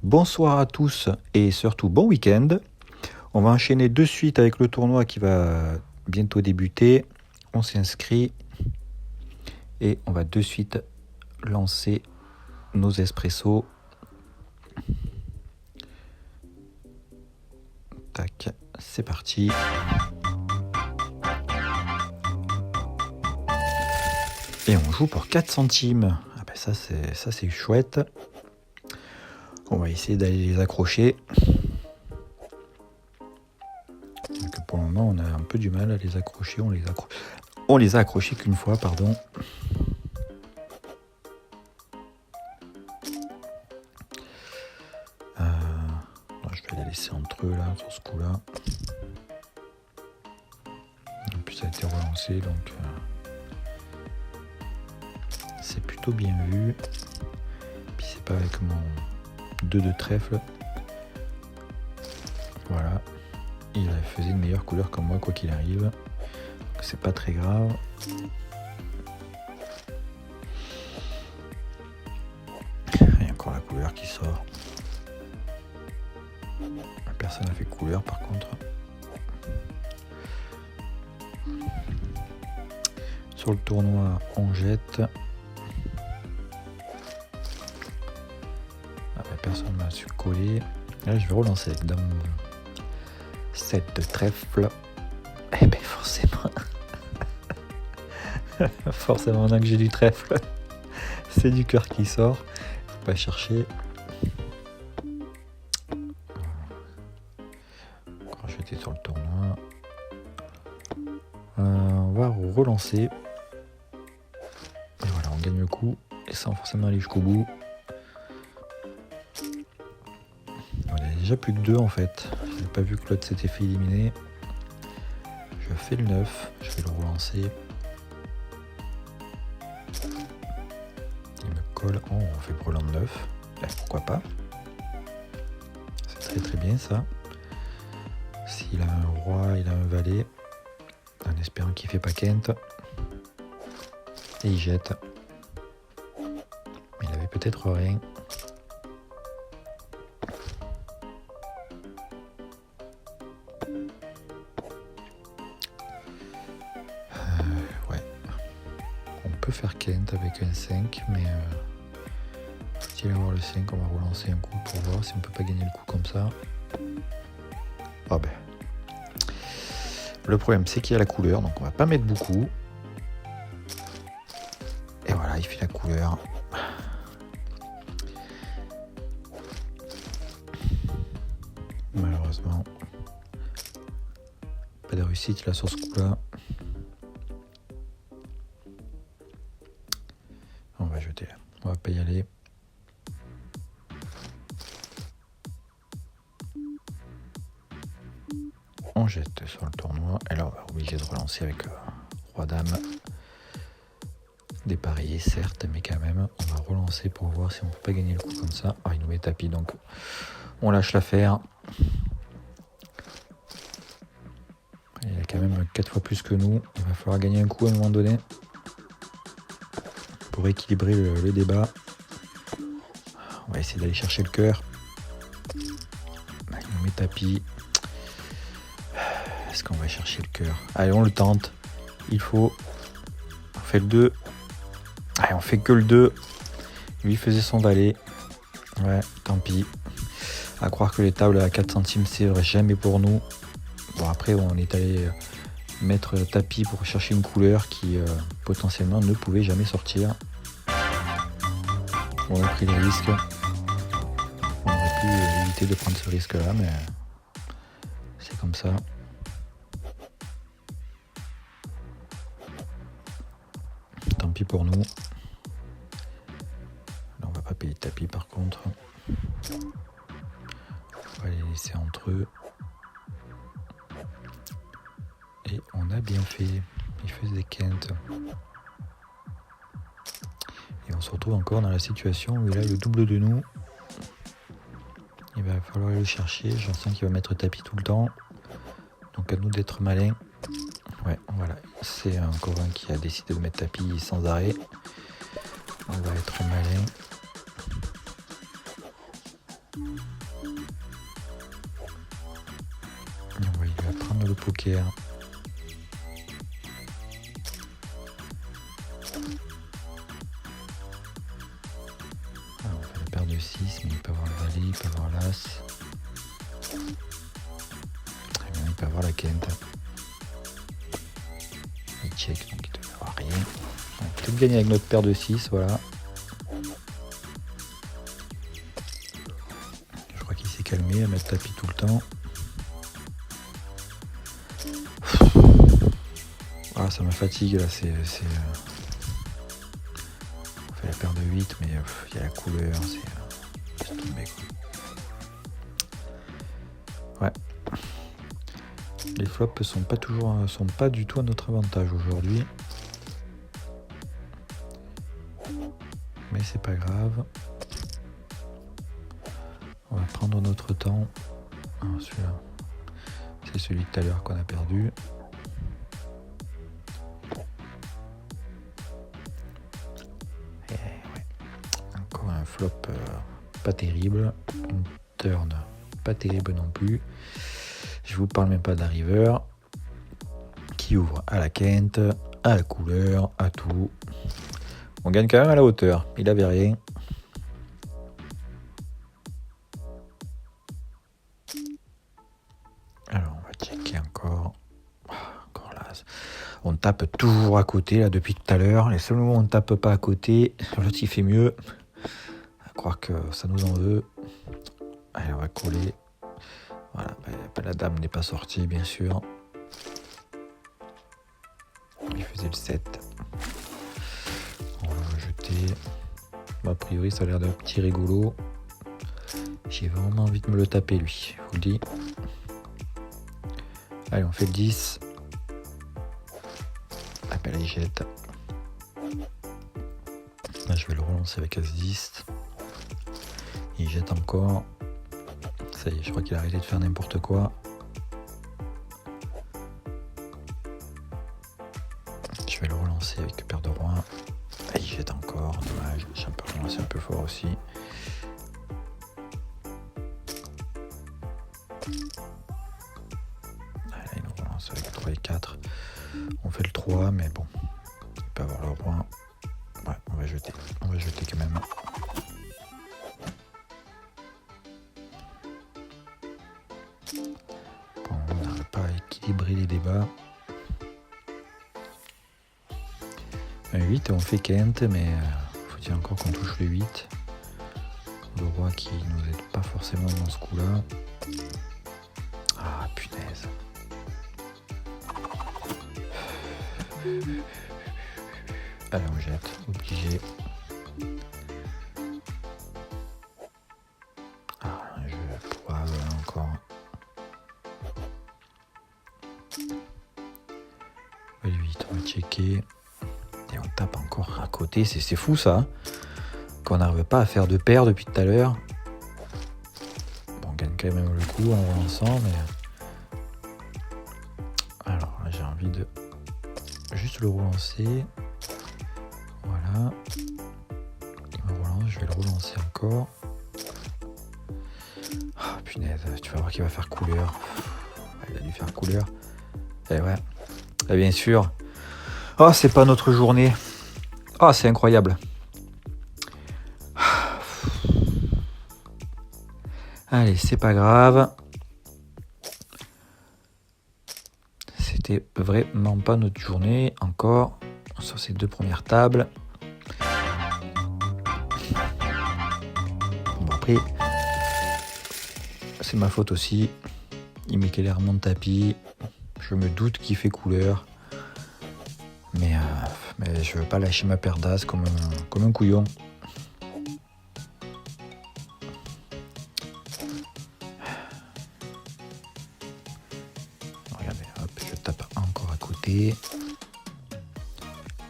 Bonsoir à tous et surtout bon week-end. On va enchaîner de suite avec le tournoi qui va bientôt débuter. On s'inscrit et on va de suite lancer nos espressos. Tac, c'est parti. Et on joue pour 4 centimes. Ah ben ça c'est chouette. On va essayer d'aller les accrocher. Donc pour le moment on a un peu du mal à les accrocher. On les a accrochés qu'une fois, pardon. Je vais les laisser entre eux là, sur ce coup là. En plus ça a été relancé, donc c'est plutôt bien vu. Puis c'est pas avec mon 2 de trèfle. Voilà. Il faisait une meilleure couleur que moi quoi qu'il arrive. Donc c'est pas très grave. Il y a encore la couleur qui sort. Personne n'a fait couleur par contre. Sur le tournoi, on jette. Personne m'a su coller. Là, je vais relancer avec dame 7 de trèfle. Eh bien, forcément. Forcément, maintenant que j'ai du trèfle, c'est du cœur qui sort. Faut pas chercher. Encore jeter sur le tournoi. On va relancer. Et voilà, on gagne le coup. Et sans forcément aller jusqu'au bout. Il n'y a déjà plus que 2 en fait. Je n'ai pas vu que l'autre s'était fait éliminer. Je fais le 9. Je vais le relancer. Il me colle. Oh, on fait brelan de 9. Là, pourquoi pas. C'est très très bien ça. S'il a un roi, il a un valet. En espérant qu'il ne fait pas quinte. Et il jette. Mais il avait peut-être rien. On peut faire quinte avec un 5, mais faut-il avoir le 5, on va relancer un coup pour voir si on peut pas gagner le coup comme ça. Ah ben. Le problème c'est qu'il y a la couleur, donc on va pas mettre beaucoup. Et voilà, il fait la couleur. Malheureusement. Pas de réussite là sur ce coup-là. On va jeter là. On va pas y aller. On jette sur le tournoi. Et là, on va obliger de relancer avec Roi-Dame. Dépareillé, certes, mais quand même, on va relancer pour voir si on peut pas gagner le coup comme ça. Ah, il nous met tapis, donc on lâche l'affaire. Il a quand même 4 fois plus que nous. Il va falloir gagner un coup à un moment donné. Pour équilibrer le débat. On va essayer d'aller chercher le cœur. Il nous met tapis. Est-ce qu'on va chercher le cœur? Allez, on le tente. Il faut. On fait le 2. Allez, on fait que le 2. Lui faisait son valet. Ouais, tant pis. À croire que les tables à 4 centimes, c'est vrai jamais pour nous. Bon, après, on est allé mettre tapis pour chercher une couleur qui potentiellement ne pouvait jamais sortir. On a pris les risques. On aurait pu éviter de prendre ce risque-là, mais c'est comme ça. Tant pis pour nous. Là, on va pas payer de tapis par contre. On va les laisser entre eux. Et on a bien fait. Il faisait des quintes. Et on se retrouve encore dans la situation où il a le double de nous. Il va falloir aller le chercher. J'en sens qu'il va mettre tapis tout le temps. Donc à nous d'être malins. Ouais, voilà. C'est encore un qui a décidé de mettre tapis sans arrêt. On va être malin. Oui, il va prendre le poker. Alors, on fait la paire de 6, mais il peut avoir le valet, il peut avoir l'as. Très bien, il peut avoir la quinte. Il check, donc il ne doit avoir rien. On va peut-être gagner avec notre paire de 6, voilà. Je crois qu'il s'est calmé à mettre tapis tout le temps. Ah, ça me fatigue là, c'est... On fait la paire de 8, mais il y a la couleur, c'est tombé quoi. Ouais. Les flops sont pas du tout à notre avantage aujourd'hui. Mais c'est pas grave. On va prendre notre temps. Celui-là, c'est celui de tout à l'heure qu'on a perdu. Et ouais. Encore un flop pas terrible. Une turn pas terrible non plus. Je vous parle même pas d'un river qui ouvre à la quinte, à la couleur, à tout. On gagne quand même à la hauteur. Il avait rien. Alors on va checker encore. Encore là. On tape toujours à côté là depuis tout à l'heure. Les seuls moments où on ne tape pas à côté, l'autre il fait mieux. À croire que ça nous en veut. Allez, on va coller. Voilà, la dame n'est pas sortie bien sûr. Il faisait le 7. On va jeter. A priori ça a l'air d'un petit rigolo. J'ai vraiment envie de me le taper lui, je vous le dis. Allez, on fait le 10. Ah ben là il jette. Là je vais le relancer avec As-10. Il jette encore. Ça y est, je crois qu'il a arrêté de faire n'importe quoi. Je vais le relancer avec paire de roi. Ah, il jette encore, dommage. J'ai un peu relancé un peu fort aussi. Là, il nous relance avec 3 et 4. On fait le 3, mais bon. Il peut avoir le roi. Ouais, on va jeter. On va jeter quand même. Bon, on n'arrive pas à équilibrer les débats. Un 8 et on fait quinte, mais faut-il encore qu'on touche le 8. Le roi qui nous aide pas forcément dans ce coup-là. Ah, punaise. Allez, on jette, obligé. Ah, un jeu poivre encore. Le 8, on va checker. Et on tape encore à côté, c'est fou ça. Hein, qu'on n'arrive pas à faire de paire depuis tout à l'heure. Bon, on gagne quand même le coup en relançant, mais... Alors, là, j'ai envie de juste le relancer. Voilà. Il me relance, je vais le relancer encore. Ah, punaise, tu vas voir qu'il va faire couleur. Il a dû faire couleur. Et ouais. Et bien sûr. Oh, c'est pas notre journée. Oh, c'est incroyable. Allez, c'est pas grave. C'était vraiment pas notre journée encore sur ces deux premières tables. Bon, après, c'est ma faute aussi. Il met clairement de tapis. Je me doute qu'il fait couleur. Mais je veux pas lâcher ma paire d'as comme un couillon. Regardez, hop, je tape encore à côté.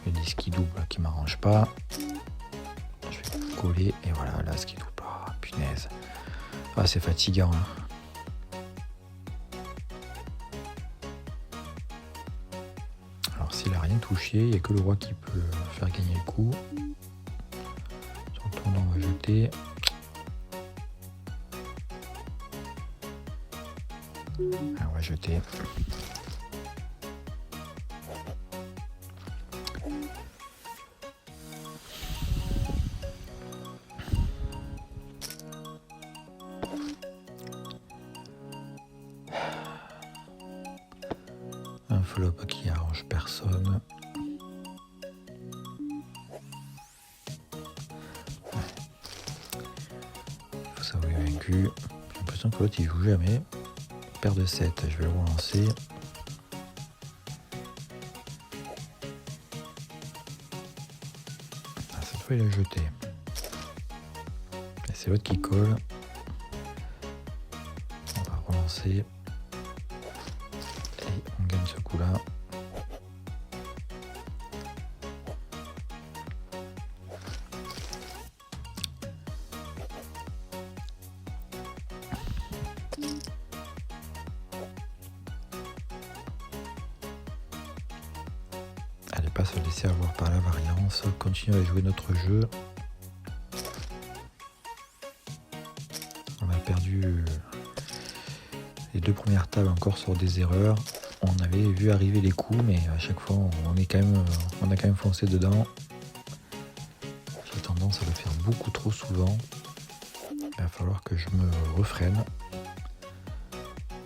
Le 10 qui double qui m'arrange pas. Je vais coller et voilà, là ce qui double. Oh, punaise. Ah, c'est fatigant. Hein. S'il n'a rien touché, il n'y a que le roi qui peut faire gagner le coup. Sur le tournant, on va jeter. Alors, on va jeter. Un flop qui arrange personne. Il faut s'avouer vaincu. J'ai l'impression que l'autre il joue jamais. Paire de 7, je vais le relancer. Ah, cette fois il a jeté. Et c'est l'autre qui colle. On va relancer. Et on gagne ce coup là. Allez, pas se laisser avoir par la variance, continuer à jouer notre jeu. On a perdu les 2 premières tables encore sur des erreurs. On avait vu arriver les coups, mais à chaque fois on a quand même foncé dedans. J'ai tendance à le faire beaucoup trop souvent. Il va falloir que je me refreine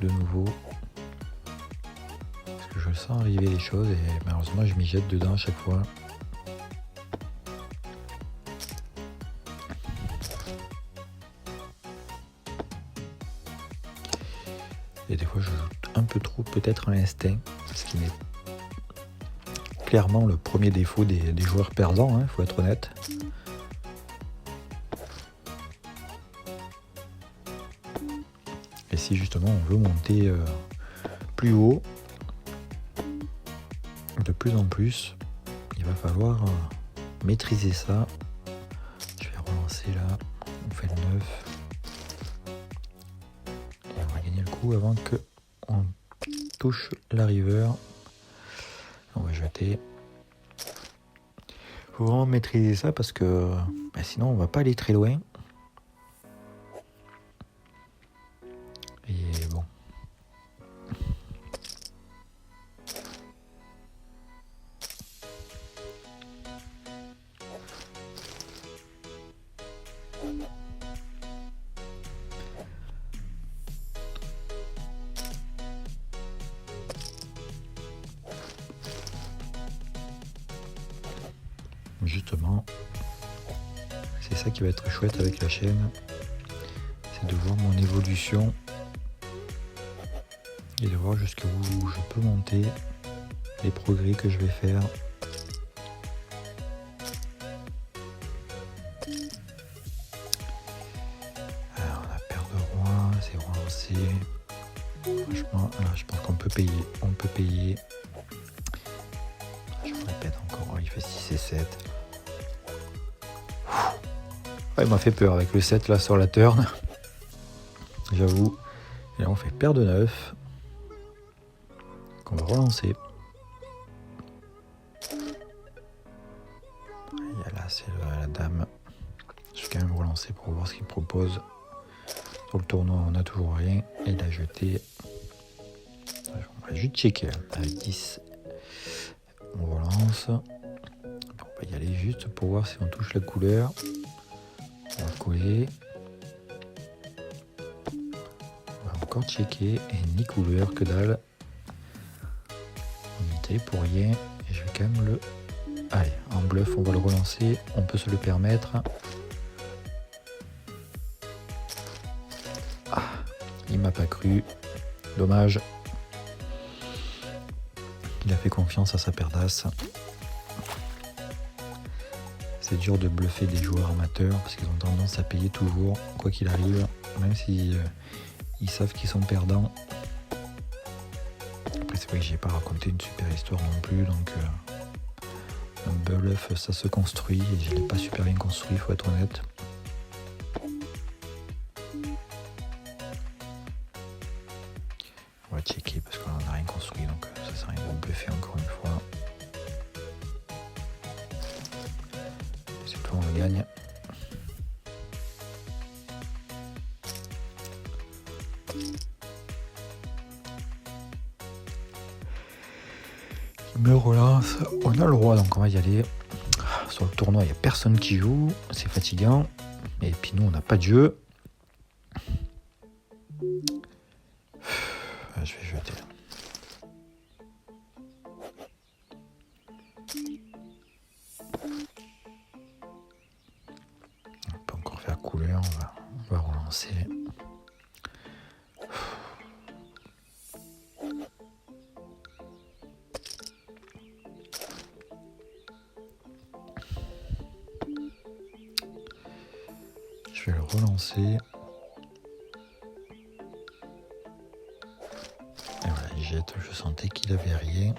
de nouveau. Je sens arriver les choses et malheureusement je m'y jette dedans à chaque fois. Et des fois je joue un peu trop peut-être à l'instinct, ce qui n'est clairement le premier défaut des joueurs perdants, hein, faut être honnête. Et si justement on veut monter plus haut, de plus en plus, il va falloir maîtriser ça. Je vais relancer là, on fait le 9. Et on va gagner le coup avant que on touche la river. On va jeter. Faut vraiment maîtriser ça parce que sinon on va pas aller très loin. Et bon. Justement, c'est ça qui va être chouette avec la chaîne, c'est de voir mon évolution et de voir jusqu'où je peux monter, les progrès que je vais faire. Alors on a paire de roi, c'est relancé. Franchement, là je pense qu'on peut payer, Je me répète encore, il fait 6 et 7. Il m'a fait peur avec le 7 là sur la turn. J'avoue. Et là on fait paire de 9. Qu'on va relancer. Et là c'est la dame. Je vais quand même relancer pour voir ce qu'il propose. Sur le tournoi on n'a toujours rien. Et il a jeté. On va juste checker. Avec 10. On relance. On va y aller juste pour voir si on touche la couleur. On va coller. On va encore checker. Et ni couleur, que dalle. Unité pour rien. Et je vais quand même le... Allez, en bluff, on va le relancer. On peut se le permettre. Ah, il m'a pas cru. Dommage. Il a fait confiance à sa paire d'as. C'est dur de bluffer des joueurs amateurs parce qu'ils ont tendance à payer toujours, quoi qu'il arrive, même si ils savent qu'ils sont perdants. Après c'est vrai que j'ai pas raconté une super histoire non plus, donc un bluff ça se construit et je l'ai pas super bien construit, faut être honnête. On va checker parce qu'on n'a rien construit, donc ça sert à rien de bluffer encore une fois. On le gagne. relance, on a le roi, donc on va y aller. Sur le tournoi, il n'y a personne qui joue, c'est fatigant. Et puis nous, on n'a pas de jeu. Je vais jeter. On peut encore faire couleur, on va relancer. Je vais le relancer. Et voilà, il jette. Je sentais qu'il avait rien.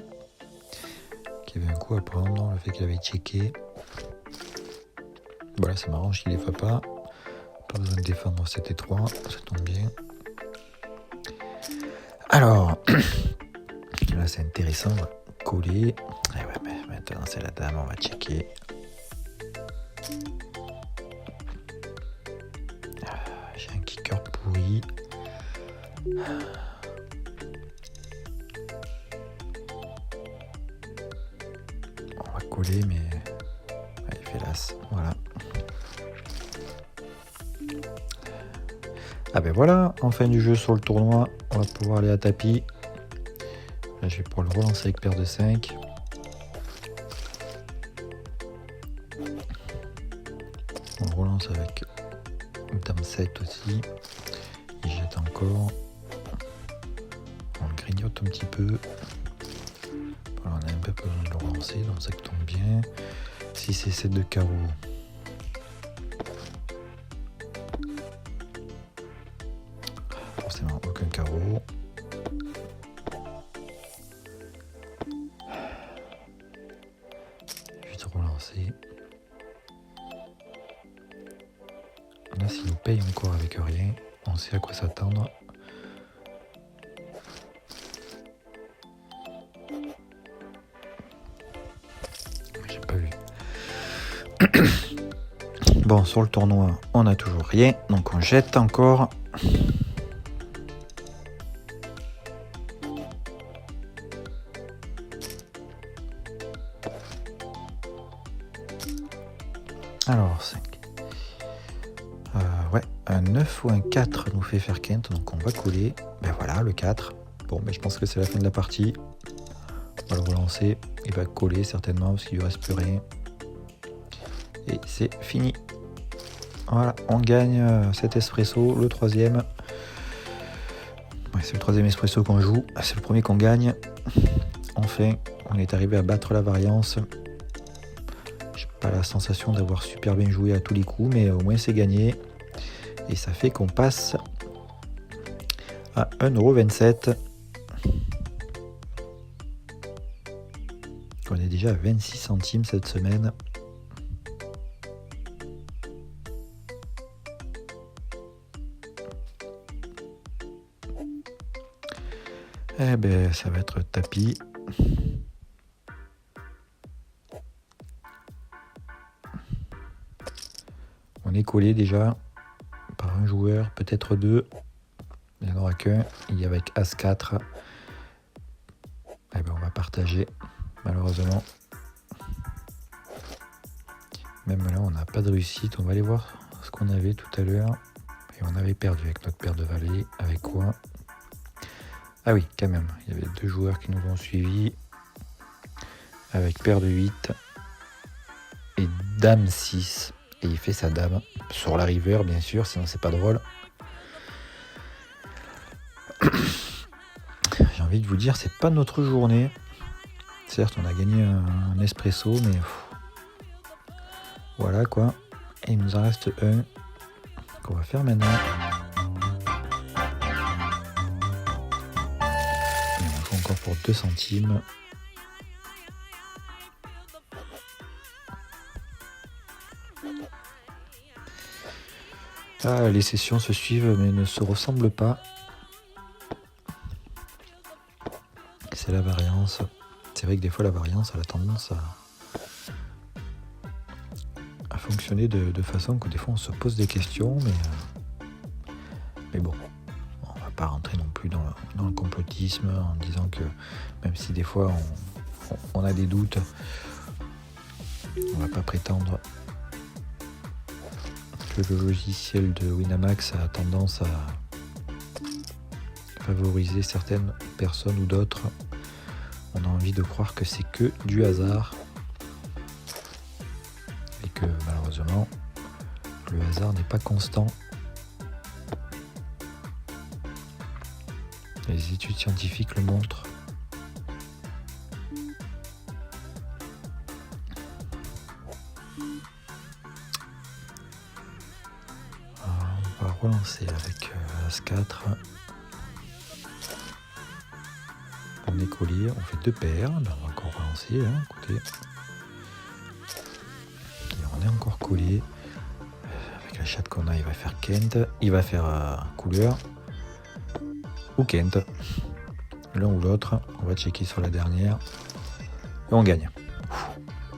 Qu'il y avait un coup à prendre. Le fait qu'il avait checké. Voilà, ça m'arrange qu'il les fasse pas. Pas besoin de défendre cet étroit. Ça tombe bien. Alors, là c'est intéressant. On va coller. Et ouais, mais maintenant c'est la dame. On va checker. J'ai un kicker pourri. On va coller, mais il fait l'as. Voilà. Ah ben voilà, en fin du jeu sur le tournoi, on va pouvoir aller à tapis. Là, je vais pouvoir le relancer avec paire de 5. On le relance avec dame 7 aussi. Il jette encore. On le grignote un petit peu. Voilà, on a un peu besoin de le relancer, donc ça tombe bien. Si c'est 7 de carreau. Forcément aucun carreau. Vite relancer. Là, s'il nous paye encore avec rien, on sait à quoi s'attendre. J'ai pas vu. Bon, sur le tournoi, on n'a toujours rien, donc on jette encore. Alors, 5. Ouais, un 9 ou un 4 nous fait faire quinte, donc on va coller. Ben voilà, le 4. Bon, mais je pense que c'est la fin de la partie. On va le relancer. Il va coller certainement parce qu'il ne lui reste plus rien. Et c'est fini. Voilà, on gagne cet espresso, le troisième. Ouais, c'est le troisième espresso qu'on joue. C'est le premier qu'on gagne. Enfin, on est arrivé à battre la variance. J'ai pas la sensation d'avoir super bien joué à tous les coups, mais au moins c'est gagné. Et ça fait qu'on passe à 1,27 €. On est déjà à 26 centimes cette semaine. Eh ben, ça va être tapis. On est collé déjà par un joueur, peut-être deux. Il n'y en aura qu'un. Il y a avec As-4. Eh ben, on va partager, malheureusement. Même là, on n'a pas de réussite. On va aller voir ce qu'on avait tout à l'heure. Et on avait perdu avec notre paire de valets. Avec quoi? Ah oui, quand même. Il y avait deux joueurs qui nous ont suivis. Avec paire de 8 et dame 6. Et il fait sa dame sur la river, bien sûr, sinon c'est pas drôle. J'ai envie de vous dire, c'est pas notre journée. Certes, on a gagné un espresso, mais voilà quoi. Et il nous en reste un qu'on va faire maintenant. Et on joue encore pour 2 centimes. Ah, les sessions se suivent mais ne se ressemblent pas. C'est la variance. C'est vrai que des fois la variance elle a tendance à fonctionner de façon que des fois on se pose des questions, mais bon, on va pas rentrer non plus dans le complotisme en disant que même si des fois on a des doutes. On va pas prétendre que le logiciel de Winamax a tendance à favoriser certaines personnes ou d'autres. On a envie de croire que c'est que du hasard et que malheureusement le hasard n'est pas constant. Les études scientifiques le montrent. On va relancer avec As-4. On est collier, on fait 2 paires. Ben, on va encore relancer, hein, écoutez. Et on est encore collé. Avec la chatte qu'on a, il va faire Kent. Il va faire couleur. Ou Kent. L'un ou l'autre. On va checker sur la dernière. Et on gagne.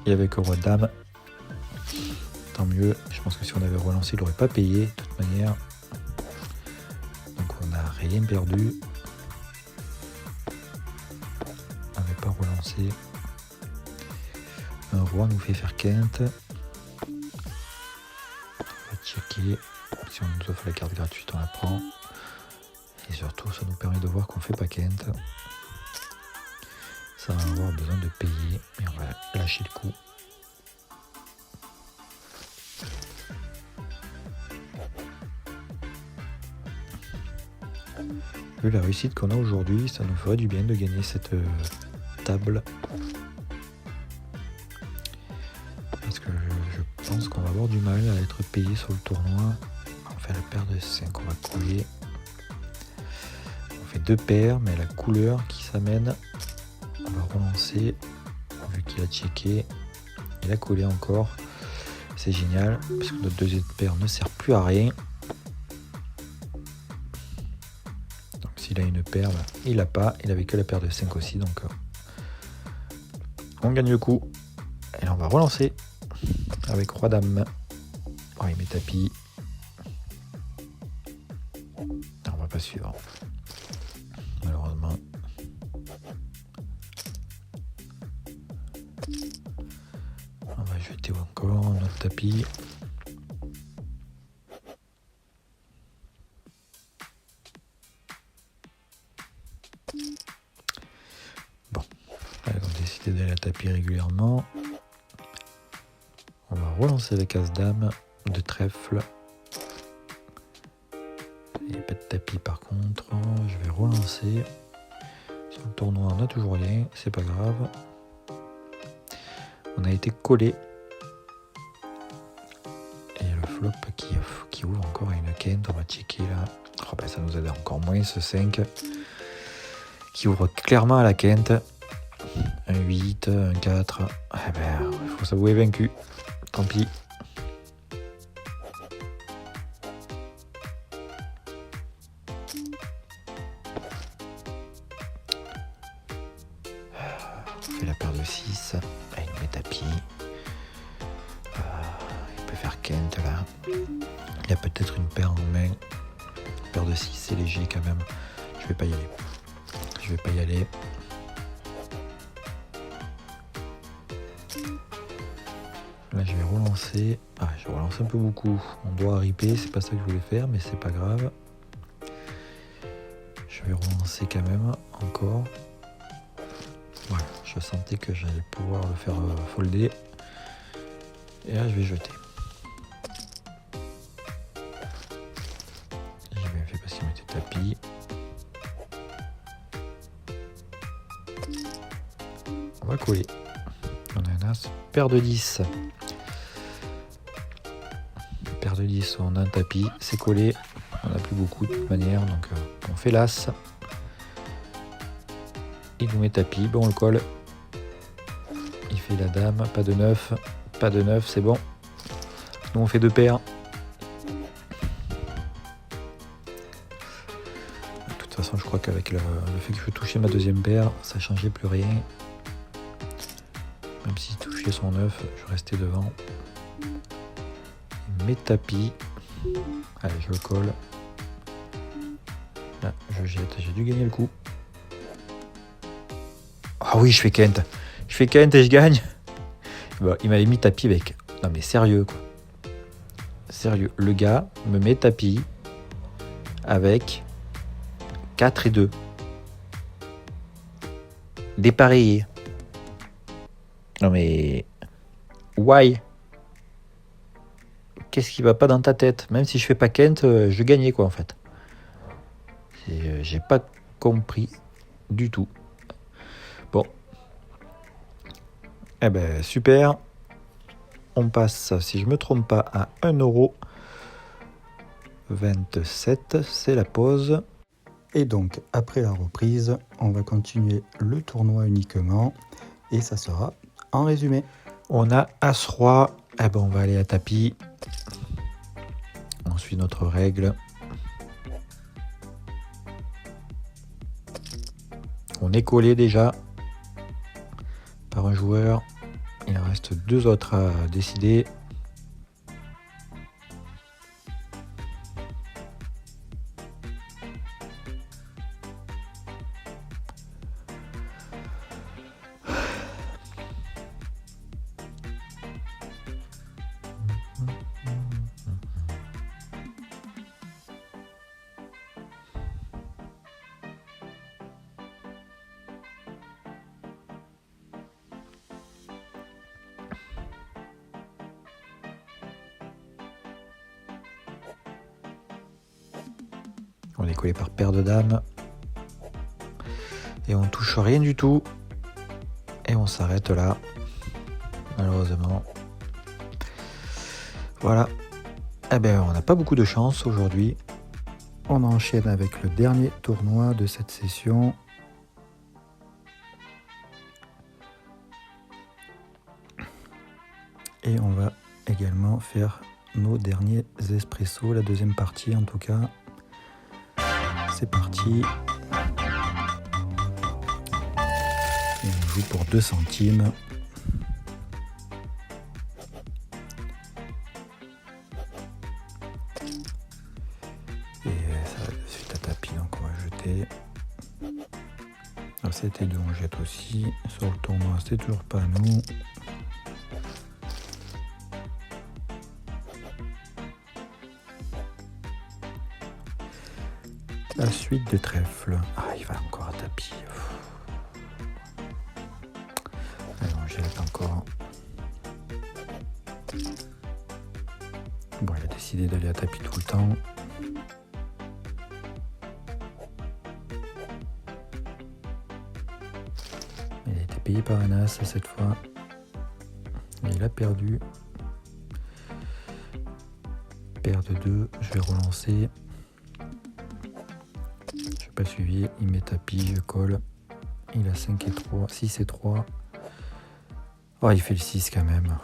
Et avec le roi de dame. Tant mieux. Je pense que si on avait relancé, il n'aurait pas payé. De toute manière. Donc on n'a rien perdu. On n'avait pas relancé. Un roi nous fait faire Kent. On va checker. Si on nous offre la carte gratuite, on la prend. Et surtout, ça nous permet de voir qu'on fait pas Kent. Ça va avoir besoin de payer. Et on va lâcher le coup. Vu la réussite qu'on a aujourd'hui, ça nous ferait du bien de gagner cette table. Parce que je pense qu'on va avoir du mal à être payé sur le tournoi. On fait la paire de 5, on va couler. On fait 2 paires, mais la couleur qui s'amène, on va relancer. Vu qu'il a checké, il a collé encore. C'est génial, parce que notre deuxième paire ne sert plus à rien. Donc s'il a une paire, il n'a pas. Il avait que la paire de 5 aussi, donc on gagne le coup. Et là on va relancer avec roi dame. Oh, il met tapis. On va pas suivre. Malheureusement. On va jeter encore notre tapis. Bon, allez, on a décidé d'aller à tapis régulièrement. On va relancer avec As-Dame de trèfle. Il n'y a pas de tapis par contre. Je vais relancer. Sur le tournoi, on a toujours rien. C'est pas grave. On a été collé. Et le flop qui ouvre encore à une Kent. On va checker là. Oh ben, ça nous aide encore moins ce 5. Qui ouvre clairement à la Kent. Un 8, un 4. Eh ben, il faut s'avouer vaincu. Tant pis. On fait la paire de 6. Il nous met tapis. Il peut faire Kent là. Il y a peut-être une paire en main. Paire de 6, c'est léger quand même. Je vais pas y aller. Je vais pas y aller. Là je vais relancer. Je relance un peu beaucoup. On doit ripper, c'est pas ça que je voulais faire, mais c'est pas grave. Je vais relancer quand même encore. Voilà, je sentais que j'allais pouvoir le faire folder. Et là je vais jeter. J'ai bien fait parce qu'il mettait tapis. On va coller. On a un as. Paire de 10. Paire de 10, on a un tapis. C'est collé. On n'a plus beaucoup de toute manière. Donc on fait l'as. Il nous met tapis. Bon, on le colle. Il fait la dame. Pas de 9. Pas de 9, c'est bon. Nous on fait 2 paires. De toute façon, je crois qu'avec le fait que je touchais ma deuxième paire, ça changeait plus rien. Même s'il touchait son 9, je restais devant. Mes tapis. Allez, je le colle. Là, je jette. J'ai dû gagner le coup. Ah oui, je fais Kent. Je fais quinte et je gagne. Bon, il m'avait mis tapis avec. Non mais sérieux quoi. Sérieux. Le gars me met tapis avec 4 et 2. Dépareillé. Non mais... Why? Qu'est-ce qui va pas dans ta tête? Même si je fais pas quinte, je gagnais quoi en fait. J'ai pas compris du tout. Bon. Eh ben super. On passe, si je me trompe pas, à 1,27€. C'est la pause. Et donc, après la reprise, on va continuer le tournoi uniquement. Et ça sera en résumé. On a As-Roi. Eh ben, on va aller à tapis. On suit notre règle. On est collé déjà par un joueur. Il en reste 2 autres à décider. On est collé par paire de dames. Et on touche rien du tout. Et on s'arrête là. Malheureusement. Voilà. Eh ben, on n'a pas beaucoup de chance aujourd'hui. On enchaîne avec le dernier tournoi de cette session. Et on va également faire nos derniers espressos, la deuxième partie en tout cas. C'est parti. Et on joue pour 2 centimes. Et ça va de suite à tapis, donc on va jeter. Alors 7 et 2 on jette aussi. Sur le tournoi, c'est toujours pas à nous. La suite de trèfle. Ah, il va encore à tapis. Allez, on jette encore. Bon, il a décidé d'aller à tapis tout le temps. Il a été payé par un as cette fois. Et il a perdu. Paire de 2, je vais relancer. Je n'ai pas suivi, il met tapis, je colle. Il a 5 et 3, 6 et 3. Oh, il fait le 6 quand même.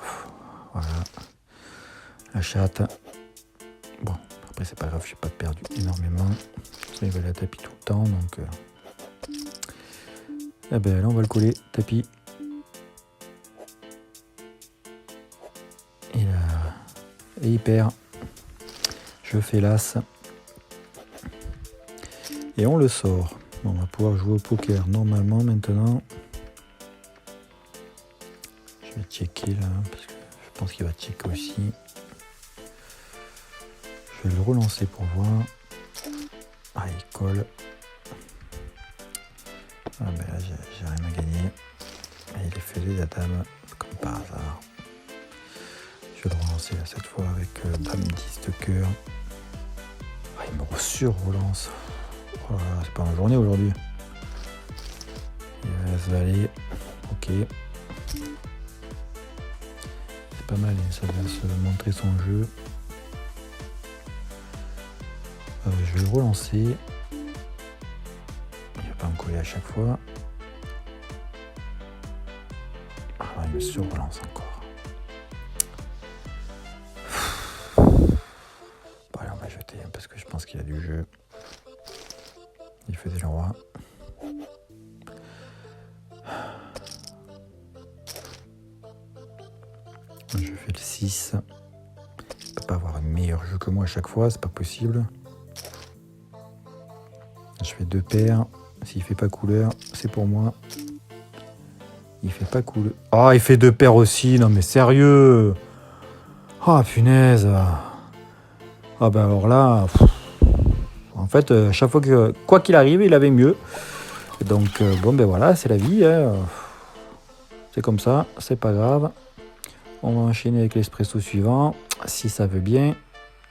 Voilà. La chatte. Bon, après c'est pas grave, je n'ai pas perdu énormément. Il va aller à tapis tout le temps, donc... Eh ben là on va le coller, tapis. Et il perd. Je fais l'as. Et on le sort. On va pouvoir jouer au poker normalement maintenant. Je vais checker là, parce que je pense qu'il va checker aussi. Je vais le relancer pour voir. Ah, il colle. Ah ben là j'ai rien à gagner. Et il est fait la dame, comme par hasard. Je vais le relancer là cette fois avec dame 10 de cœur. Ah, il me sur-relance. Oh là là, c'est pas ma journée aujourd'hui. Il laisse valer. Ok. C'est pas mal, ça va se montrer son jeu. Je vais le relancer. Il va pas me coller à chaque fois. Ah, il me sur-relance encore. Bon, allez, on va jeter parce que je pense qu'il a du jeu. Il faisait le roi. Je fais le 6. Il peut pas avoir un meilleur jeu que moi à chaque fois, c'est pas possible. Je fais 2 paires. S'il fait pas couleur, c'est pour moi. Il fait pas cool. Ah, il fait 2 paires aussi. Non mais sérieux. Ah, punaise. Ah bah alors là... En fait, chaque fois que... Quoi qu'il arrive, il avait mieux. Donc, bon ben voilà, c'est la vie. Hein. C'est comme ça, c'est pas grave. On va enchaîner avec l'espresso suivant. Si ça veut bien.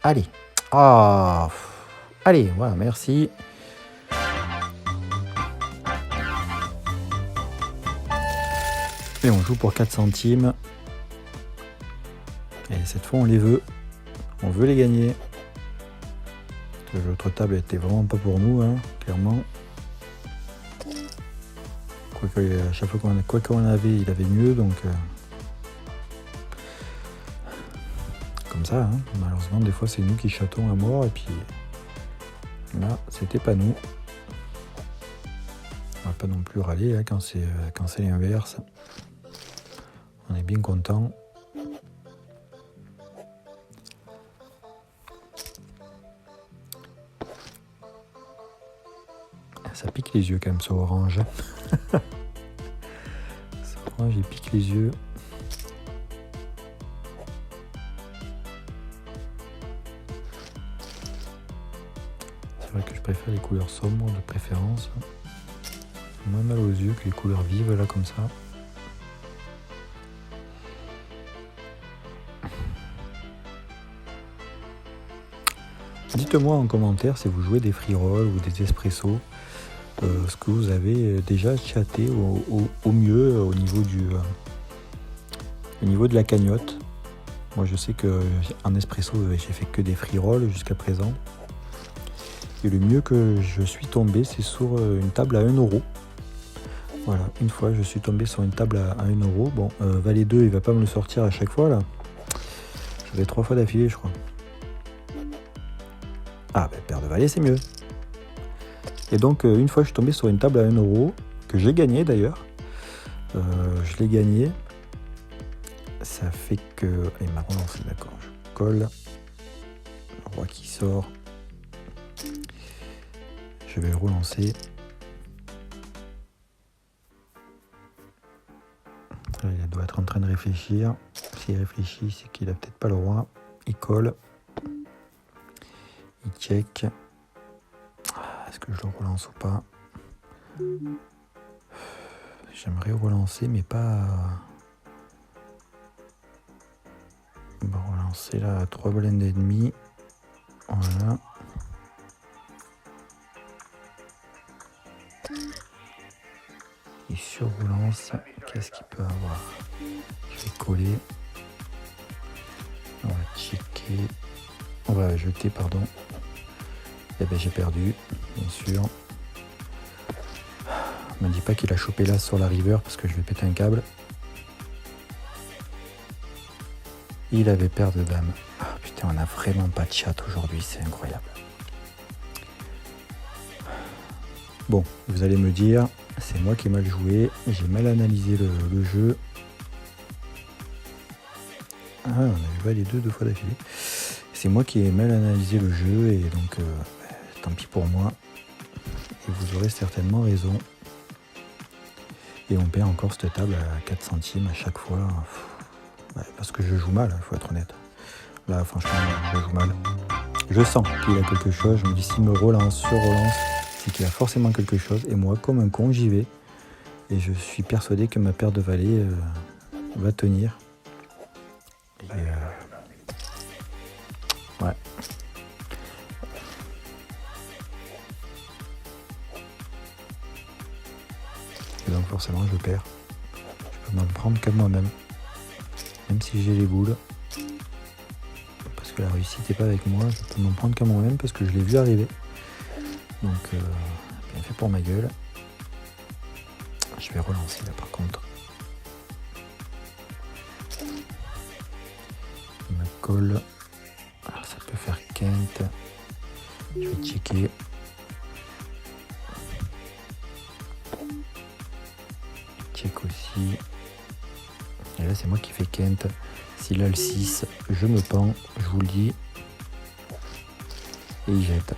Allez. Ah. Allez, voilà, merci. Et on joue pour 4 centimes. Et cette fois, on les veut. On veut les gagner. L'autre table était vraiment pas pour nous, hein, clairement. À chaque fois qu'on avait, il avait mieux, donc... Comme ça, hein. Malheureusement, des fois, c'est nous qui chatons à mort, et puis... Là, c'était pas nous. On va pas non plus râler hein, quand c'est l'inverse. On est bien content. Ça pique les yeux quand même, ça orange. Ça orange, il pique les yeux. C'est vrai que je préfère les couleurs sombres de préférence. C'est moins mal aux yeux que les couleurs vives là comme ça. Dites-moi en commentaire si vous jouez des free rolls ou des espressos, ce que vous avez déjà chatté au mieux au niveau de la cagnotte. Moi je sais qu'en espresso j'ai fait que des free rolls jusqu'à présent. Et le mieux que je suis tombé c'est sur une table à 1 €. Voilà, une fois je suis tombé sur une table à 1 €. Bon, Valet 2 il va pas me le sortir à chaque fois là. J'avais 3 fois d'affilée je crois. Ah, ben, paire de valets, c'est mieux. Et donc, une fois, je suis tombé sur une table à 1 €, que j'ai gagné d'ailleurs. Je l'ai gagné. Ça fait que... Il m'a relancé, d'accord. Je colle. Le roi qui sort. Je vais le relancer. Là, il doit être en train de réfléchir. S'il réfléchit, c'est qu'il a peut-être pas le roi. Il colle. Il check. Est-ce que je le relance ou pas? J'aimerais relancer, mais pas... On va relancer là à 3 blindes et demi. Voilà. Il surrelance. Qu'est-ce qu'il peut avoir? Je vais coller. On va checker. On va jeter, pardon. Eh ben j'ai perdu, bien sûr. Me dis pas qu'il a chopé là sur la river parce que je vais péter un câble. Il avait paire de dames. Ah putain, on n'a vraiment pas de chat aujourd'hui, c'est incroyable. Bon, vous allez me dire, c'est moi qui ai mal joué, j'ai mal analysé le jeu. Ah, on a eu Valet 2 fois d'affilée. C'est moi qui ai mal analysé le jeu et donc tant pis pour moi. Et vous aurez certainement raison. Et on perd encore cette table à 4 centimes à chaque fois. Ouais, parce que je joue mal, il faut être honnête. Là, franchement, je joue mal. Je sens qu'il a quelque chose. Je me dis, s'il me relance, sur-relance, c'est qu'il a forcément quelque chose. Et moi, comme un con, j'y vais. Et je suis persuadé que ma paire de valets va tenir. Et ouais. Et donc forcément je perds. Je peux m'en prendre qu'à moi-même. Même si j'ai les boules. Parce que la réussite n'est pas avec moi, je peux m'en prendre qu'à moi-même parce que je l'ai vu arriver. Donc bien fait pour ma gueule. Je vais relancer là par contre. Il me colle. Alors ça peut faire quinte. Je vais checker. Check aussi. Et là c'est moi qui fais quinte. S'il a le 6, je me pends, je vous le dis. Et il jette.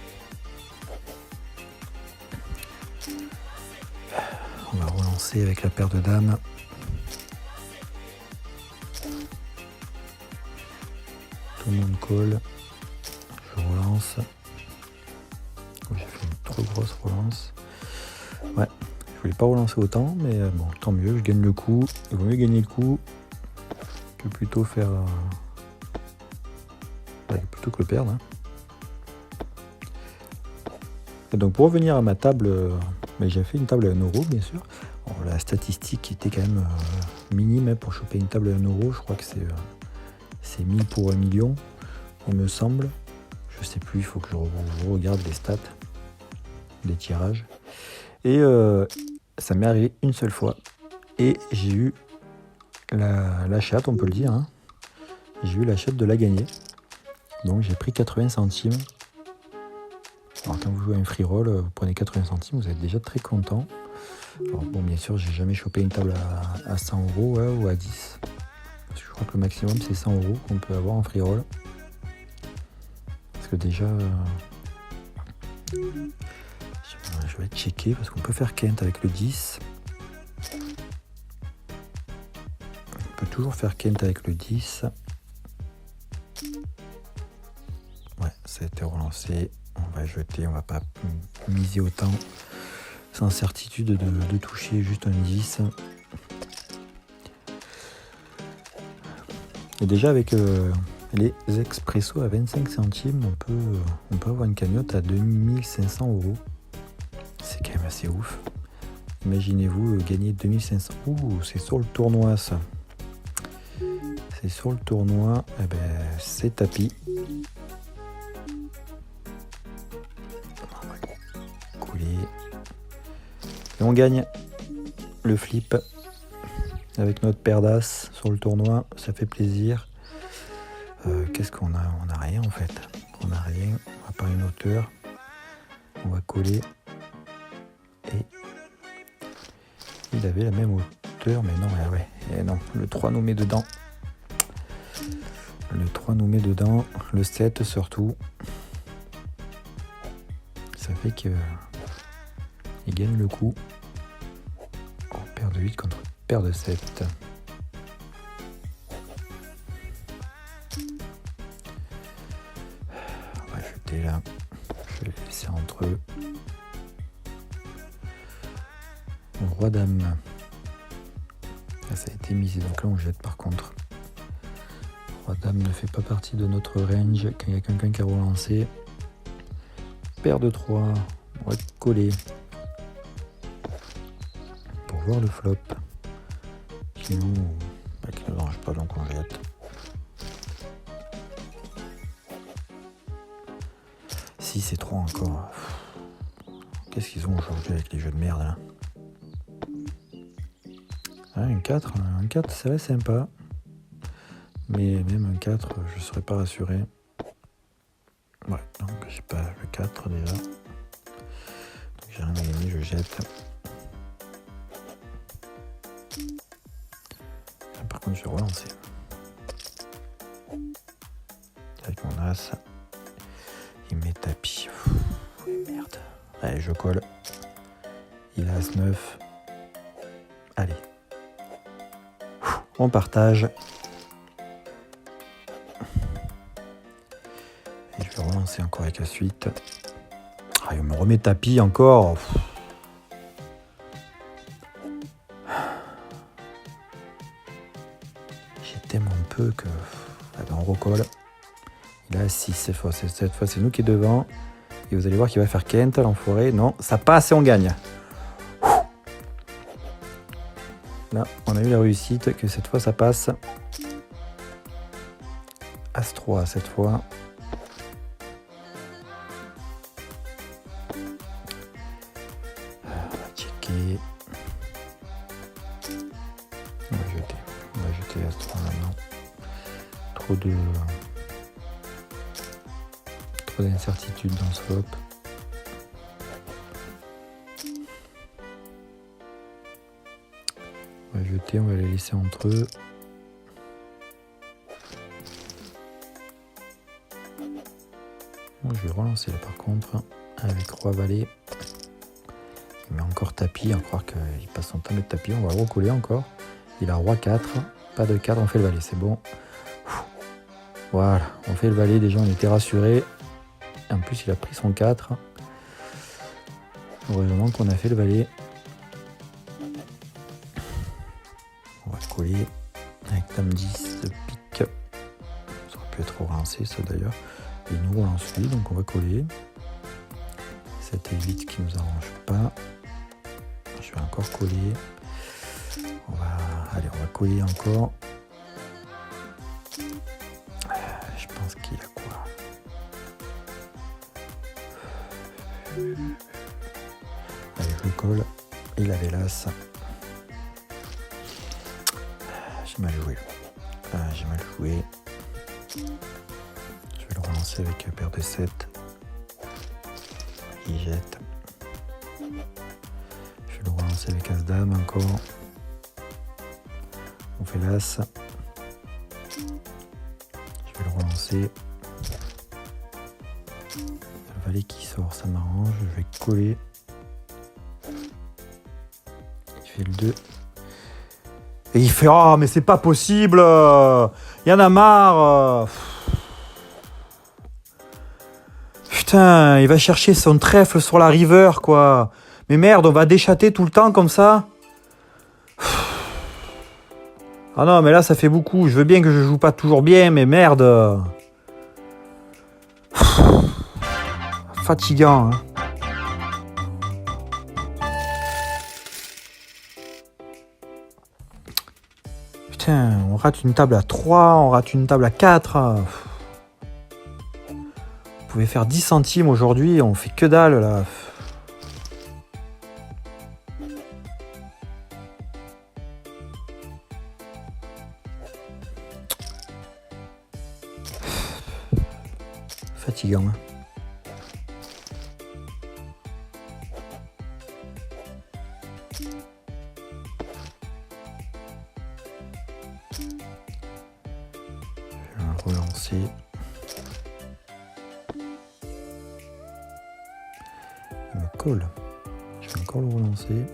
On va relancer avec la paire de dames. Tout le monde colle. Je relance. J'ai fait une trop grosse relance. Ouais, je voulais pas relancer autant, mais bon, tant mieux, je gagne le coup. Il vaut mieux gagner le coup que plutôt faire... plutôt que le perdre. Hein. Et donc pour revenir à ma table, j'ai fait une table à 1 euro, bien sûr. Bon, la statistique était quand même minime pour choper une table à 1 euro. Je crois que c'est 1000 pour 1 million, il me semble. Je sais plus, il faut que je regarde les stats, les tirages. Et ça m'est arrivé une seule fois. Et j'ai eu la chatte, on peut le dire. Hein. J'ai eu la chatte de la gagner. Donc j'ai pris 80 centimes. Alors quand vous jouez à un free roll, vous prenez 80 centimes, vous êtes déjà très content. Alors bon, bien sûr, j'ai jamais chopé une table à 100 euros ou à 10. Parce que je crois que le maximum c'est 100 euros qu'on peut avoir en free roll. Parce que déjà, je vais checker parce qu'on peut faire Kent avec le 10. On peut toujours faire Kent avec le 10. Ouais, ça a été relancé. On va jeter, on va pas miser autant. Sans certitude de toucher juste un 10. Et déjà avec les expressos à 25 centimes, on peut avoir une cagnotte à 2500 euros. C'est quand même assez ouf. Imaginez-vous gagner 2500. Ouh, c'est sur le tournoi ça. C'est sur le tournoi. Eh ben, c'est tapis. Couler. Et on gagne le flip avec notre paire d'as sur le tournoi. Ça fait plaisir. Qu'est-ce qu'on a? On n'a rien en fait. On n'a rien. À part une hauteur. On va coller. Et il avait la même hauteur, mais non, ouais. Et non, le 3 nous met dedans. Le 3 nous met dedans. Le 7 surtout. Ça fait que il gagne le coup. Oh, paire de 8 contre paire de 7. On va jeter là. Je vais les laisser entre eux. Roi dame. Là, ça a été misé, donc là on jette par contre. Roi dame ne fait pas partie de notre range quand il y a quelqu'un qui a relancé. Paire de 3, on va coller pour voir le flop. Sinon, qui ne range pas, donc on jette. Si c'est 3 encore. Qu'est-ce qu'ils ont aujourd'hui avec les jeux de merde là? Un 4, ça va sympa. Mais même un 4, je serais pas rassuré. Ouais, donc j'ai pas le 4 déjà. Donc j'ai rien à gagner, je jette. Par contre, je vais relancer. Avec mon as. Il met tapis. Merde. Allez, je colle. Il a as 9. Allez. On partage. Et je vais relancer encore avec la suite. Ah, il me remet tapis encore. J'ai tellement peu que... Ah ben on recolle. Il a 6 cette fois. Cette fois, c'est nous qui est devant. Et vous allez voir qu'il va faire Kent, l'enfoiré. Non, ça passe et on gagne. Là, on a eu la réussite, que cette fois ça passe. As 3 cette fois. On va checker. On va jeter As 3 maintenant. Trop d'incertitudes dans ce flop. On va jeter, on va les laisser entre eux. Bon, je vais relancer là par contre avec Roi Valet. Il met encore tapis, à croire qu'il passe son temps de tapis. On va recoller encore. Il a Roi 4, pas de 4, on fait le Valet, c'est bon. Voilà, on fait le valet, déjà on était rassurés. En plus il a pris son 4. Heureusement qu'on a fait le valet. On va coller avec dame 10 de pique. Ça aurait pu être relancé ça d'ailleurs. Il nous relance lui, donc on va coller. 7 et 8 qui nous arrange pas. Je vais encore coller. Allez, on va coller encore. Je pense qu'il a quoi? Allez, je le colle. Il avait l'as. J'ai mal joué. J'ai mal joué. Je vais le relancer avec paire de 7. Il jette. Je vais le relancer avec As-Dame encore. On fait l'As. Je vais le relancer. Il y a le valet qui sort, ça m'arrange. Je vais coller. Il fait le 2. Et il fait « Oh, mais c'est pas possible! Il y en a marre! » Putain, il va chercher son trèfle sur la river, quoi. Mais merde, on va déchatter tout le temps comme ça. Ah non, mais là, ça fait beaucoup. Je veux bien que je joue pas toujours bien, mais merde. Fatigant, hein. Putain, on rate une table à 3, on rate une table à 4. On pouvait faire 10 centimes aujourd'hui, on fait que dalle, là. Fatigant, hein. Je vais le relancer. Il me colle. Je vais encore le relancer.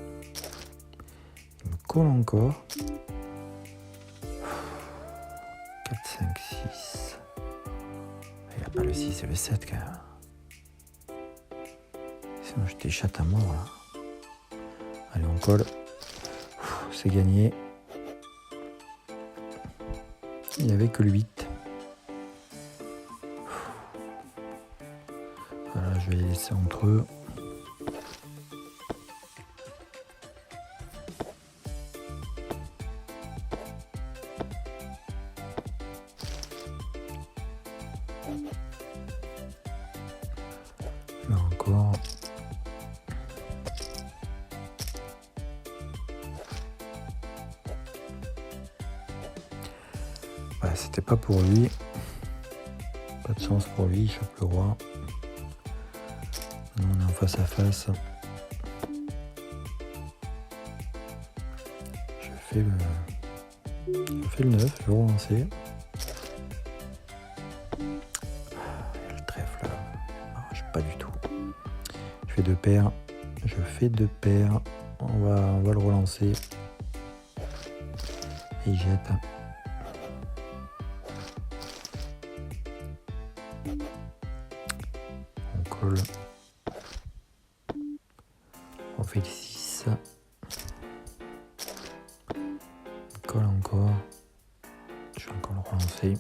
Il me colle encore. 4, 5, 6. Il n'a pas le 6 et le 7 quand même. Sinon je t'échatte à mort là. Allez, on colle. C'est gagné. Il n'y avait que le 8. Voilà, je vais les laisser entre eux. Là encore. Ouais, c'était pas pour lui. Pas de chance pour lui, il chope le roi. Maintenant on est en face à face. Je fais le 9, je vais relancer. Le trèfle là, je pas du tout. Je fais 2 paires. Je fais 2 paires. On va le relancer. Et il jette. On colle. On fait le 6. Il colle encore. Je vais encore le relancer.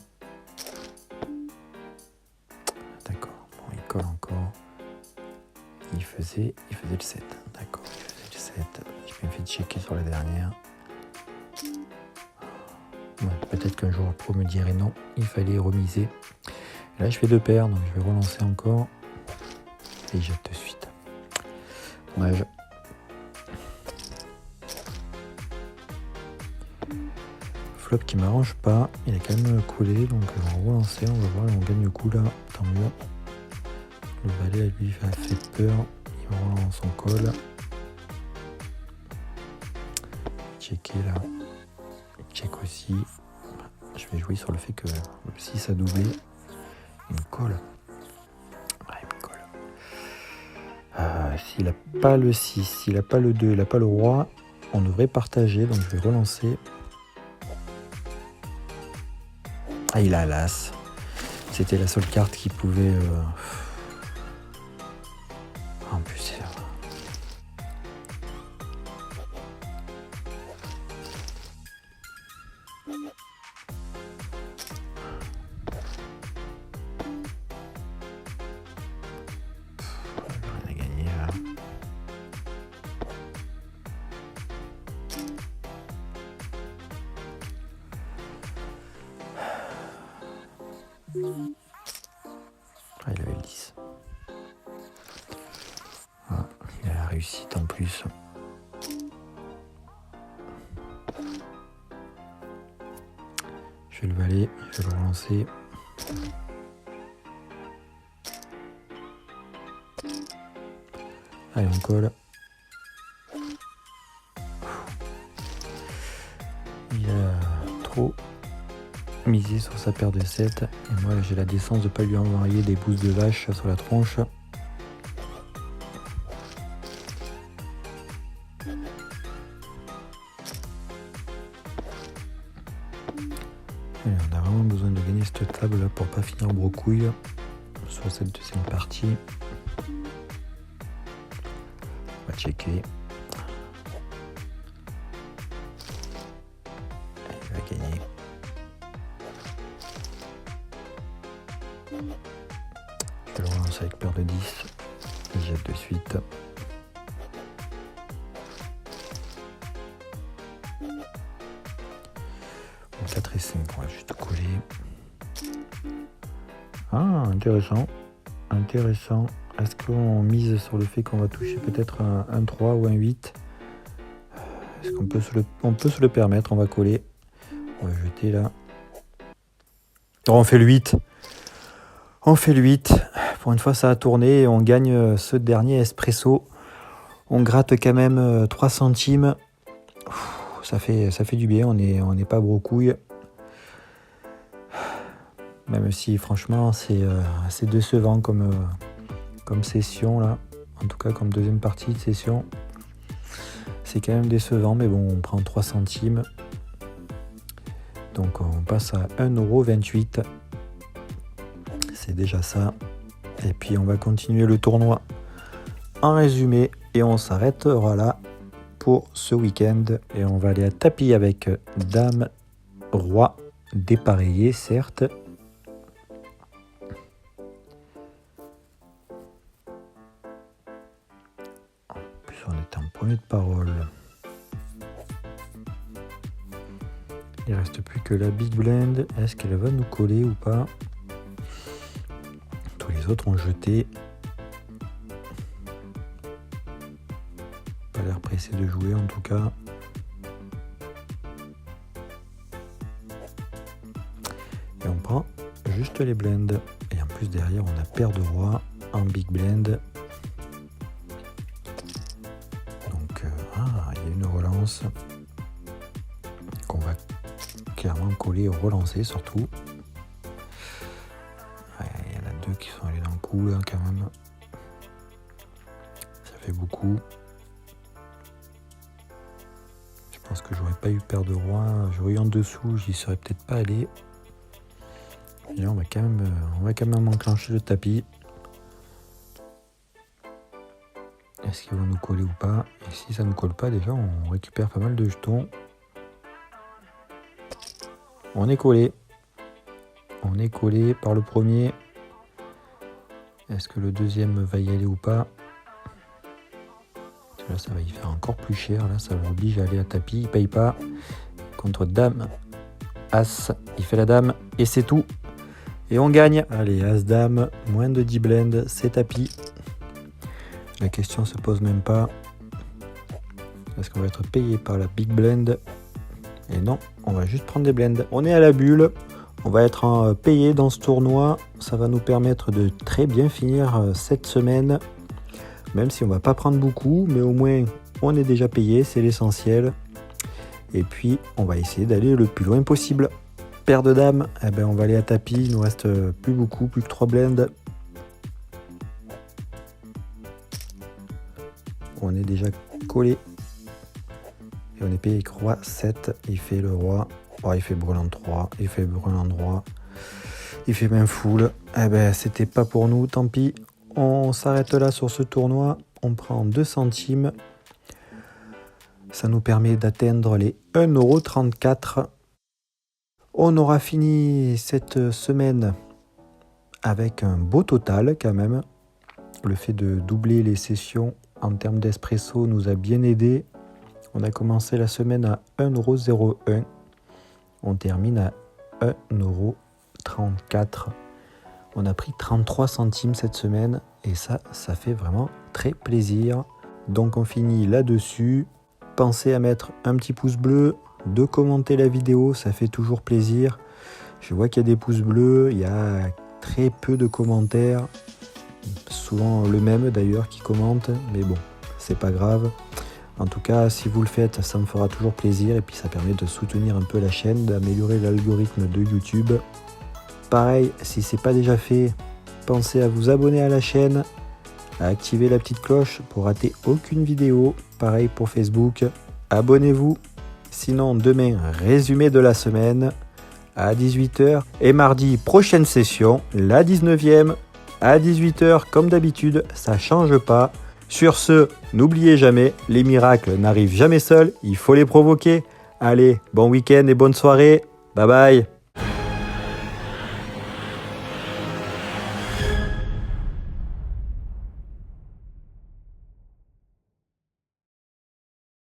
D'accord. Bon, il colle encore. Il faisait le 7. D'accord. Il faisait le 7. Je me fais checker sur la dernière. Ouais, peut-être qu'un jour pro me dirait non. Il fallait remiser. Et là, je fais 2 paires. Donc, je vais relancer encore. Et jette de suite. Dommage. Flop qui m'arrange pas. Il a quand même collé. Donc, on va relancer. On va voir. On gagne le coup là. Tant mieux. Le valet, lui, a fait peur. Il me relance son col. Checker là. Check aussi. Je vais jouer sur le fait que le 6 a doublé. Il me colle. Ah, il me colle. S'il n'a pas le 6, s'il n'a pas le 2, il n'a pas le roi, on devrait partager. Donc je vais relancer. Ah, il a l'as. C'était la seule carte qui pouvait... En plus, c'est... On a gagné là. Ah, il avait le 10. Ah, il a la réussite en plus. Je vais le valer, je vais le relancer. Allez, on colle. Il a trop misé sur sa paire de 7. Et moi, j'ai la décence de ne pas lui envoyer des boosts de vache sur la tronche. Et on a vraiment besoin de gagner cette table là pour pas finir brocouille sur cette deuxième partie. On va checker. Il va gagner. Je vais le relancer avec paire de 10. Je jette de suite. Bon, 4 et 5, on va juste coller. Ah, intéressant. Intéressant. Est-ce qu'on mise sur le fait qu'on va toucher peut-être un 3 ou un 8? Est-ce qu'on peut se le permettre? On va coller. On va jeter là. Oh, on fait le 8. On fait le 8. Pour une fois, ça a tourné et on gagne ce dernier espresso. On gratte quand même 3 centimes. Ça fait du bien. On n'est pas brocouille. Même si, franchement, c'est décevant comme session, là. En tout cas, comme deuxième partie de session. C'est quand même décevant, mais bon, on prend 3 centimes. Donc, on passe à 1,28 €. C'est déjà ça. Et puis, on va continuer le tournoi en résumé. Et on s'arrêtera là pour ce week-end. Et on va aller à tapis avec Dame, Roi, dépareillé, certes. On est en premier de parole. Il ne reste plus que la Big Blind. Est-ce qu'elle va nous coller ou pas? Tous les autres ont jeté. Pas l'air pressé de jouer en tout cas. Et on prend juste les blinds. Et en plus derrière on a paire de rois en Big Blind. Il y a une relance qu'on va clairement coller et relancer surtout. Ouais, il y en a 2 qui sont allés dans le coup là quand même. Ça fait beaucoup. Je pense que j'aurais pas eu paire de rois. J'aurais eu en dessous, j'y serais peut-être pas allé. Et là on va quand même enclencher le tapis. Est-ce qu'ils vont nous coller ou pas? Et si ça ne nous colle pas, déjà, on récupère pas mal de jetons. On est collé. On est collé par le premier. Est-ce que le deuxième va y aller ou pas? Là, ça va y faire encore plus cher. Là, ça l'oblige à aller à tapis. Il paye pas. Contre Dame, As, il fait la Dame. Et c'est tout. Et on gagne. Allez, As, Dame, moins de 10 blends, c'est tapis. La question se pose même pas. Est-ce qu'on va être payé par la Big Blend? Et non, on va juste prendre des blends. On est à la bulle. On va être payé dans ce tournoi. Ça va nous permettre de très bien finir cette semaine. Même si on va pas prendre beaucoup. Mais au moins, on est déjà payé. C'est l'essentiel. Et puis, on va essayer d'aller le plus loin possible. Paire de dames. Eh ben, on va aller à tapis. Il nous reste plus beaucoup. Plus que 3 blends. On est déjà collé. Et on est payé avec roi 7. Il fait le roi. Oh, il fait brûlant 3. Il fait brûlant droit. Il fait même full. Eh ben, c'était pas pour nous, tant pis. On s'arrête là sur ce tournoi. On prend 2 centimes. Ça nous permet d'atteindre les 1,34 €. On aura fini cette semaine avec un beau total quand même. Le fait de doubler les sessions en termes d'espresso nous a bien aidé. On a commencé la semaine à 1,01 €. On termine à 1,34 €. On a pris 33 centimes cette semaine et ça fait vraiment très plaisir. Donc on finit là-dessus. Pensez à mettre un petit pouce bleu, de commenter la vidéo, ça fait toujours plaisir. Je vois qu'il y a des pouces bleus, il y a très peu de commentaires. Souvent le même d'ailleurs qui commente, mais bon, c'est pas grave. En tout cas, si vous le faites, ça me fera toujours plaisir et puis ça permet de soutenir un peu la chaîne, d'améliorer l'algorithme de YouTube. Pareil, si c'est pas déjà fait, pensez à vous abonner à la chaîne, à activer la petite cloche pour rater aucune vidéo. Pareil pour Facebook, abonnez-vous. Sinon, demain, résumé de la semaine à 18 h et mardi, prochaine session, la 19e à 18 h comme d'habitude, ça change pas. Sur ce, n'oubliez jamais, les miracles n'arrivent jamais seuls, il faut les provoquer. Allez, bon week-end et bonne soirée, bye bye.